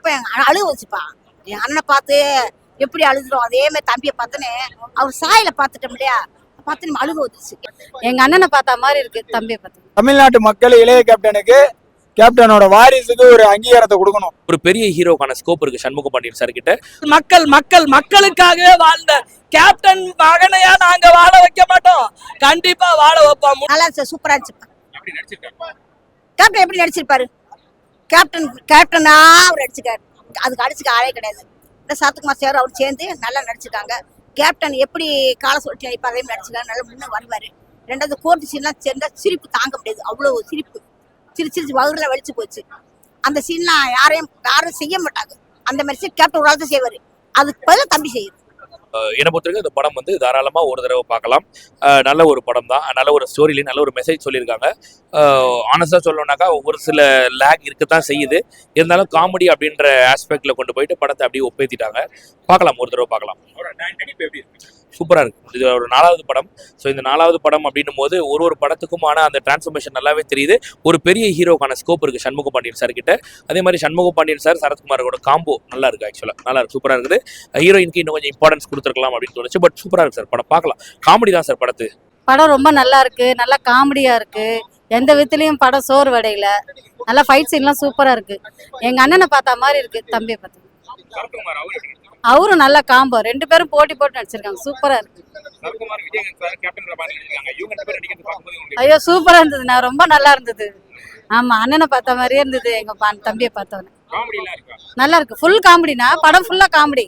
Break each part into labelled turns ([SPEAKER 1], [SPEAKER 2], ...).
[SPEAKER 1] பையன் அழுக வச்சுப்பா. என் அண்ணனை பார்த்து எப்படி அழுதுறோம் அதே மாதிரி தம்பியை பார்த்தனே அவர் சாயில பார்த்துட்டோம் இல்லையா, பார்த்து நம்ம அழுக வந்துச்சு.
[SPEAKER 2] எங்க அண்ணனை பார்த்த மாதிரி இருக்கு தம்பியை பார்த்து.
[SPEAKER 3] தமிழ்நாட்டு மக்கள் இளைய கேப்டனுக்கு கேப்டனோட வாரிசுக்கு ஒரு அங்கீகாரத்தை கொடுக்கணும்.
[SPEAKER 4] ஒரு பெரிய ஹீரோக்கான ஸ்கோப் இருக்கு சண்முக பாண்டியன் சார் கிட்ட.
[SPEAKER 5] மக்களுக்காகவே வாழ்ந்த கேப்டன் மகனையா நாங்க வாழ வைக்க மாட்டோம், கண்டிப்பா வாழ வைப்போம்.
[SPEAKER 1] நல்லா இருந்துச்சு, சூப்பரா இருந்துச்சுப்பா. கேப்டன் எப்படி நடிச்சிருப்பாரு? கேப்டனா அவர் நடிச்சிருக்காரு, அதுக்கு அடிச்சுக்க ஆளே கிடையாது. சரத்குமார் சார் அவர் சேர்ந்து நல்லா நடிச்சிருக்காங்க. கேப்டன் எப்படி காலை சொல்லிட்டு நடிப்பாரு அதே நடிச்சிருக்காரு, நல்லா முன்ன வருவாரு. ரெண்டாவது கோர்ட்டு சீன்லாம் சேர்ந்தா சிரிப்பு தாங்க முடியாது, அவ்வளவு சிரிப்பு சிரிச்சு வகுறுல வலிச்சு போச்சு. அந்த சீன்லாம் யாரும் செய்ய மாட்டாங்க. அந்த மாதிரி கேப்டன் ஒரு ஆள் தான் செய்வாரு, அதுக்கு பதிலாக தம்பி செய்யுது.
[SPEAKER 4] என்னை பொறுத்தவரைக்கும் இந்த படம் வந்து தாராளமா ஒரு தடவை பார்க்கலாம். நல்ல ஒரு படம் தான், நல்ல ஒரு ஸ்டோரியில நல்ல ஒரு மெசேஜ் சொல்லியிருக்காங்க. ஆனஸ்டா சொல்லணும்னாக்கா ஒரு சில லேக் இருக்கத்தான் செய்யுது, இருந்தாலும் காமெடி அப்படின்ற ஆஸ்பெக்ட்ல கொண்டு போயிட்டு படத்தை அப்படியே ஒப்பேத்திட்டாங்க. பார்க்கலாம், ஒரு தடவை பார்க்கலாம். சூப்பரா இருக்கு. இது ஒரு 4வது படம். ஸோ இந்த 4வது படம் அப்படின்னும் போது ஒரு படத்துக்குமான அந்த டிரான்ஸ்ஃபர்மேஷன் நல்லாவே தெரியுது. ஒரு பெரிய ஹீரோக்கான ஸ்கோப் இருக்கு சண்முக பாண்டியன் சார் கிட்ட. அதே மாதிரி சண்முக பாண்டியன் சார் சரத்குமாரோட காம்போ நல்லா இருக்கு. ஆக்சுவலா நல்லா இருக்கு, சூப்பரா இருக்குது. ஹீரோயினுக்கு இன்னும் கொஞ்சம் இம்பார்ட்டன்ஸ் கொடுத்துருக்கலாம் அப்படின்னு தோணுச்சு. பட் சூப்பரா இருக்கு சார் படம், பார்க்கலாம். காமெடி தான் சார் படத்து.
[SPEAKER 2] படம் ரொம்ப நல்லா இருக்கு, நல்லா காமெடியா இருக்கு. எந்த விதத்துலயும் படம் சோறு வடையில. நல்லா ஃபைட் சீன்லாம் சூப்பரா இருக்கு. எங்க அண்ணனை பார்த்த மாதிரி இருக்கு தம்பியை பார்த்து. அவரும் நல்ல காம்போ, 2 பேரும் போட்டி போட்டு நடிச்சிருக்காங்க, சூப்பரா இருக்கு. ஐயோ சூப்பரா இருந்தது, நான் ரொம்ப நல்லா இருந்தது. ஆமா, அண்ணனை பார்த்த மாதிரியே இருந்தது எங்க தம்பியை பார்த்தவன. நல்லா இருக்கு, ஃபுல் காமெடினா படம் ஃபுல்லா காமெடி.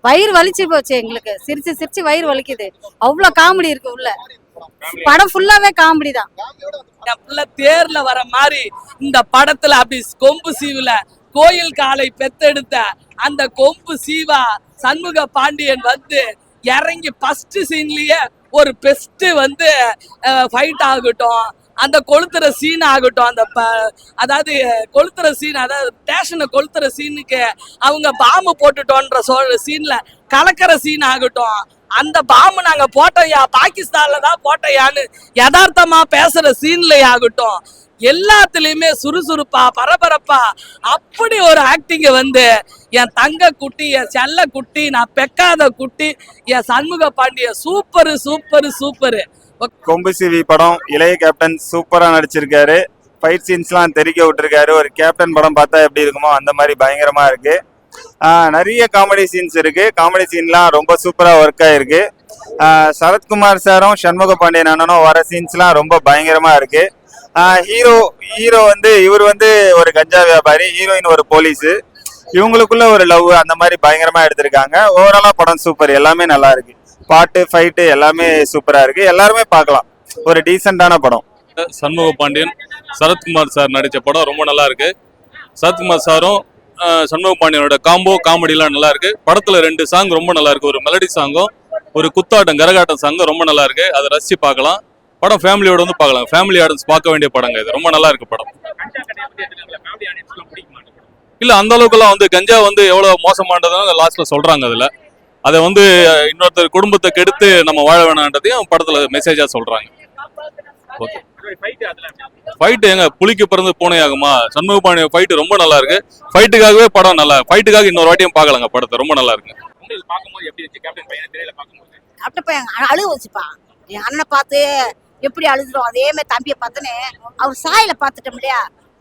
[SPEAKER 2] வயிறு வலிச்சு போச்சு எங்களுக்கு, சிரிச்சு சிரிச்சு வயிறு வலிக்குது, அவ்வளவு காமெடி இருக்கு உள்ள. படம் ஃபுல்லாவே காமெடி தான்.
[SPEAKER 5] தேர்ல வர மாதிரி இந்த படத்துல அப்படி கொம்பு சீவுல கோயில் காலை பெத்தெடுத்த அந்த கொம்பு சீவா சண்முக பாண்டியன் வந்து இறங்கி ஃபர்ஸ்ட் சீன்லயே ஒரு பெஸ்ட் வந்து ஃபைட் ஆகட்டும், அந்த கொளுத்துற சீன் ஆகட்டும், அதாவது கொளுத்துற சீன், அதாவது ஸ்டேஷனை கொளுத்துற சீனுக்கு அவங்க பாம்பு போட்டுட்டோன்ற சீன்ல கலக்கிற சீன் ஆகட்டும், அந்த பாம்பு நாங்க போட்டோயா பாகிஸ்தான்ல தான் போட்டோயான்னு யதார்த்தமா பேசுற சீன்ல ஆகட்டும், எல்லாத்துலயுமே சுறுசுறுப்பா பரபரப்பா அப்படி ஒரு ஆக்டிங்க வந்து என் தங்க குட்டி, என் செல்ல குட்டி, நான் பெக்காத குட்டி, என் Shanmuga Pandiya super super super.
[SPEAKER 6] Kombu Seevi படம் இளைய கேப்டன் சூப்பரா நடிச்சிருக்காரு. ஃபைட் சீன்ஸ்லாம் தெரிக்க விட்டுருக்காரு. ஒரு கேப்டன் படம் பார்த்தா எப்படி இருக்குமோ அந்த மாதிரி பயங்கரமா இருக்கு. நிறைய காமெடி சீன்ஸ் இருக்கு. காமெடி சீன்லாம் ரொம்ப சூப்பரா ஒர்க் ஆயிருக்கு. சரத்குமார் சாரும் சண்முக பாண்டியன் அண்ணனும் வர சீன்ஸ்லாம் ரொம்ப பயங்கரமா இருக்கு. ஹீரோ வந்து இவர் வந்து ஒரு கஞ்சா வியாபாரி, ஹீரோயின் ஒரு போலீஸ், இவங்களுக்குள்ள ஒரு லவ், அந்த மாதிரி பயங்கரமா எடுத்திருக்காங்க. ஓவராலா படம் சூப்பர், எல்லாமே நல்லா இருக்கு. பாட்டு ஃபைட்டு எல்லாமே சூப்பரா இருக்கு, எல்லாருமே பார்க்கலாம். ஒரு டீசென்டான படம்.
[SPEAKER 7] சண்முக பாண்டியன் சரத்குமார் சார் நடித்த படம் ரொம்ப நல்லா இருக்கு. சரத்குமார் சாரும் சண்முக பாண்டியனோட காம்போ காமெடிலாம் நல்லா இருக்கு. படத்துல 2 சாங் ரொம்ப நல்லா இருக்கு. ஒரு மெலடி சாங்கும் ஒரு குத்தாட்டம் கரகாட்டம் சாங்கும் ரொம்ப நல்லா இருக்கு. அதை ரசிச்சு பார்க்கலாம். படம் ஃபேமிலியோட வந்து பார்க்கலாம். ஃபேமிலி ஆடியன்ஸ் பார்க்க வேண்டிய படங்க இது. ரொம்ப நல்லா இருக்கு படம். இல்ல அந்த அளவுக்குலாம் வந்து கஞ்சா வந்து எவ்வளவு மோசமானதுன்னு லாஸ்ட்ல சொல்றாங்க. அதுல அதை வந்து இன்னொருத்தர் குடும்பத்தை கெடுத்து நம்ம வாழ வேணான்றதையும் படத்துல மெசேஜா சொல்றாங்க. ஓகே, ஃபைட் எங்க புலிக்கு பிறந்து பூனை ஆகுமா? சண்முக பாண்டியன் ஃபைட் ரொம்ப நல்லா இருக்கு. ஃபைட்டுக்காகவே படம் நல்லா, ஃபைட்டுக்காக இன்னொரு வாட்டியும் பார்க்கலாங்க படத்தை, ரொம்ப நல்லா இருக்கு.
[SPEAKER 1] கேப்டன் பையன் அழுக வச்சுப்பா. என் அண்ணனை பார்த்து எப்படி அழுதுறோம் அதே மாதிரி தம்பியை பார்த்தனே அவர் சாயில பார்த்துட்டோம் இல்லையா,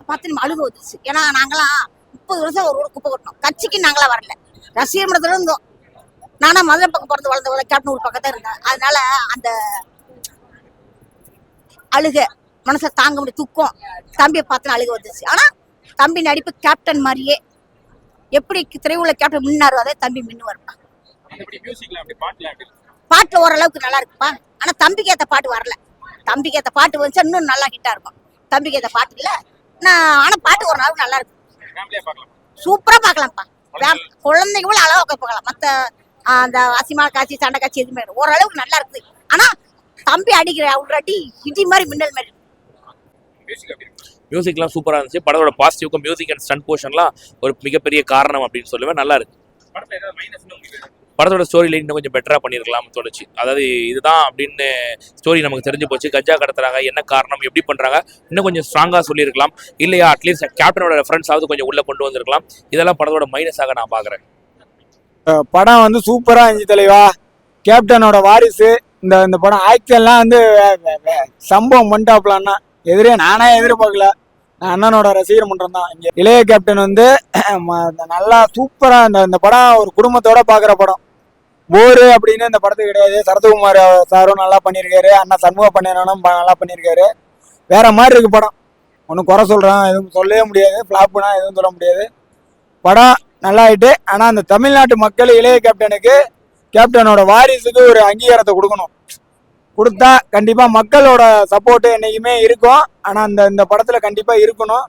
[SPEAKER 1] பார்த்து நம்ம அழுக வந்துச்சு. ஏன்னா நாங்களாம் 30 வருஷம் ஒரு குப்பை கொட்டணும், கட்சிக்கு நாங்களாம் வரல, ரசிகர் மன்றத்துல இருந்தோம். நானா மதுரை பக்கம் பிறந்து வளர்ந்த கேப்டன் ஒரு பக்கத்தான் இருந்தேன். அதனால அந்த அழுக மனசை தாங்க முடியும், துக்கம் தம்பியை பார்த்து அழுக வந்துச்சு. ஆனா தம்பி நடிப்பு கேப்டன் மாதிரியே எப்படி திரையுள்ள கேப்டன் மின்னாரோ அதே தம்பி மின்னு வருப்பா. பாட்டுல ஓரளவுக்கு நல்லா இருக்குப்பா. ஆனா தம்பிக்கு ஏத்த பாட்டு வரல. தம்பிக்கு ஏத்த பாட்டு வந்துச்சா இன்னும் நல்லா ஹிட்டா இருக்கும். தம்பிக்கு ஏத்த பாட்டு இல்ல, ஆனா பாட்டு ஒரு நாளுக்கு நல்லா இருக்கும், சூப்பரா பாக்கலாம்ப்பா. குழந்தைங்க கூட அழகா பார்க்கலாம். மத்த அந்த அசிமான காட்சி சண்டை காட்சி எதுவுமே ஓரளவுக்கு நல்லா இருக்குது. ஆனா தம்பி அடிக்கிற ஒரு அடி இடி மாதிரி மின்னல் மாதிரி.
[SPEAKER 4] மியூசிக்லாம் சூப்பரா இருந்துச்சு. படத்தோட பாசிட்டிவ்க்கு மியூசிக் அண்ட் ஸ்டண்ட் போர்ஷன்லாம் ஒரு மிகப்பெரிய காரணம் அப்படின்னு சொல்லுவேன். நல்லா இருக்கு. படத்தோட ஸ்டோரியில இன்னும் கொஞ்சம் பெட்டரா பண்ணியிருக்கலாம்னு தோணுச்சு. அதாவது இதுதான் அப்படின்னு ஸ்டோரி நமக்கு தெரிஞ்சு போச்சு. கஞ்சா கடத்துறாங்க, என்ன காரணம், எப்படி பண்றாங்க, இன்னும் கொஞ்சம் ஸ்ட்ராங்கா சொல்லியிருக்கலாம். இல்லையா அட்லீஸ்ட் கேப்டனோட ரெஃபரன்ஸாவது கொஞ்சம் உள்ள கொண்டு வந்திருக்கலாம். இதெல்லாம் படத்தோட மைனஸாக நான் பாக்குறேன்.
[SPEAKER 3] படம் வந்து சூப்பரா இருந்துச்சு தலைவா. கேப்டனோட வாரிசு இந்த படம் ஆக்ஷன்லாம் வந்து சம்பவம் பண்ணிட்டாப்லான்னா நானே எதிர்பார்க்கல. நான் அண்ணனோட ரசிகர் மன்றம் தான். இங்க இளைய கேப்டன் வந்து நல்லா சூப்பரா இந்த படம் ஒரு குடும்பத்தோட பாக்குற படம். போரு அப்படின்னு இந்த படத்துக்கு கிடையாது. சரத்குமார் சாரும் நல்லா பண்ணியிருக்காரு, அண்ணா சண்முக பண்ணியனும் நல்லா பண்ணியிருக்காரு. வேற மாதிரி இருக்கு படம். ஒன்றும் குறை சொல்றான் எதுவும் சொல்லவே முடியாது, ஃபிளாப்னா எதுவும் சொல்ல முடியாது. படம் நல்லா ஆயிட்டு. ஆனா அந்த தமிழ்நாட்டு மக்கள் இளைய கேப்டனோட வாரிசுக்கு ஒரு அங்கீகாரத்தை கொடுக்கணும். கொடுத்தா கண்டிப்பா மக்களோட சப்போர்ட் என்னைக்குமே இருக்கும். ஆனா இந்த படத்துல கண்டிப்பா இருக்கணும்.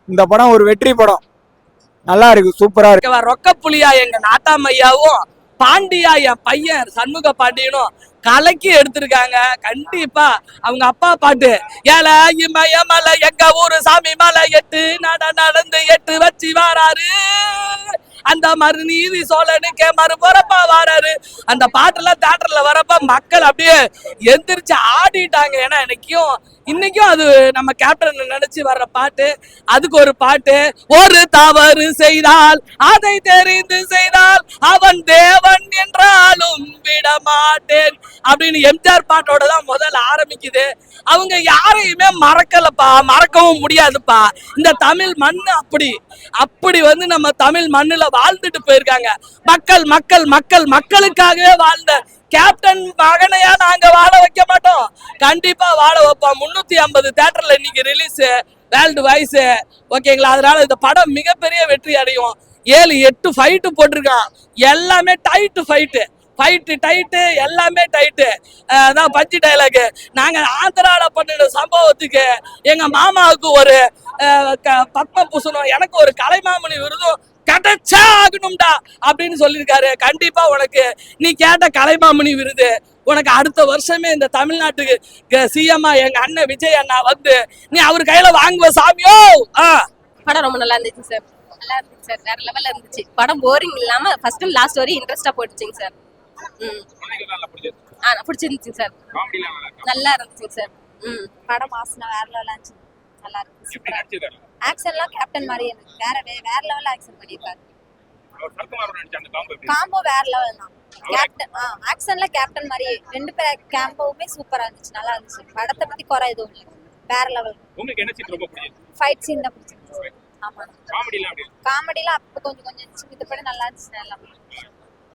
[SPEAKER 3] இந்த படம் ஒரு வெற்றி படம். நல்லா இருக்கு, சூப்பரா இருக்கு.
[SPEAKER 5] ரொக்க புலியா எங்க நாட்டாமையாவும் பாண்டியா என் பையன் சண்முக பாண்டியனும் கலக்கி எடுத்திருக்காங்க. கண்டிப்பா அவங்க அப்பா பாட்டு ஏல இமயமல எங்க ஊரு சாமி மலை 8 நடந்து 8 வச்சு வாராரு, அந்த மறு நீதி சோழனுக்கே மறு போறப்பா வாராரு. அந்த பாட்டெல்லாம் தியேட்டர்ல வரப்ப மக்கள் அப்படியே எந்திரிச்சு ஆடிட்டாங்க. ஏன்னா இன்னைக்கும் அது நம்ம கேப்டன் நினைச்சு வர்ற பாட்டு. அதுக்கு ஒரு பாட்டு, ஒரு தவறு செய்தால் அதை தெரிந்து செய்தால் அவன் தேவன் என்றாலும் விட மாட்டேன் அப்படின்னு எம்ஜிஆர் பாட்டோட தான் முதல்ல ஆரம்பிக்குது. அவங்க யாரையுமே மறக்கலப்பா, மறக்கவும் முடியாதுப்பா. இந்த தமிழ் மண்ணு அப்படி வந்து நம்ம தமிழ் மண்ணுல வாழ்ந்துட்டு போயிருக்காங்க. மக்கள் மக்கள் மக்கள் மக்களுக்காகவே வாழ்ந்த கேப்டன் மகனையா நாங்க வாழ வைக்க மாட்டோம், கண்டிப்பா வாழ வைப்போம். 350 தியேட்டர்ல இன்னைக்கு ரிலீஸ் வேர்ல்டு வைஸ், ஓகேங்களா? அதனால இந்த படம் மிகப்பெரிய வெற்றி அடையும். 7-8 ஃபைட்டு போட்டிருக்கான், எல்லாமே டைட்டு ஃபைட்டு எல்லாமே டைட்டு. அதான் பஞ்சு டைலாக். நாங்க ஆந்திரால பண்ணின சம்பவத்துக்கு எங்க மாமாவுக்கு ஒரு பத்ம பூசணும், எனக்கு ஒரு கலைமாமணி விருதும் கிடைச்சா ஆகணும்டா அப்படின்னு சொல்லியிருக்காரு. கண்டிப்பா உனக்கு நீ கேட்ட கலைமாமணி விருது உனக்கு அடுத்த வருஷமே இந்த தமிழ்நாட்டுக்கு சிஎம்மா எங்க அண்ணன் விஜய் அண்ணா வந்து நீ அவர் கையில வாங்குவ சாமியோ.
[SPEAKER 8] படம் ரொம்ப நல்லா இருந்துச்சு சார். நல்லா இருந்துச்சு சார், வேற லெவல்ல இருந்துச்சு. படம் போரிங் இல்லாம ஃபர்ஸ்ட் லாஸ்ட் வரை இன்ட்ரெஸ்டா போட்டுச்சுங்க சார். பிடிச்சிருந்துச்சு சார், நல்லா இருந்துச்சுங்க சார்.
[SPEAKER 1] படம் மாசம் வேற லெவலா இருந்துச்சு, நல்லா இருக்கு. ஆக்ஷன்லாம் கேப்டன் மாதிரி இருக்கு, வேற லெவல்ல ஆக்ஷன் பண்ணிருக்காரு. காம்போ வேற லெவல் தான். கேப்டன் ஆக்ஷன்ல கேப்டன் மாதிரி ரெண்டு பேர் காம்போவுமே சூப்பரா இருந்துச்சு, நல்லா இருந்துச்சு. படத்தை பத்தி குறை எதுவும் இல்லை, வேற லெவல்.
[SPEAKER 4] உங்களுக்கு என்ன சீன் ரொம்ப பிடிச்சிருக்கு?
[SPEAKER 1] ஃபைட் சீன் தான் பிடிச்சிருந்துச்சு. ஆமா, காமெடிலாம் அப்ப கொஞ்சம் இருந்துச்சு, மித்தபடி நல்லா இருந்துச்சு எல்லாமே.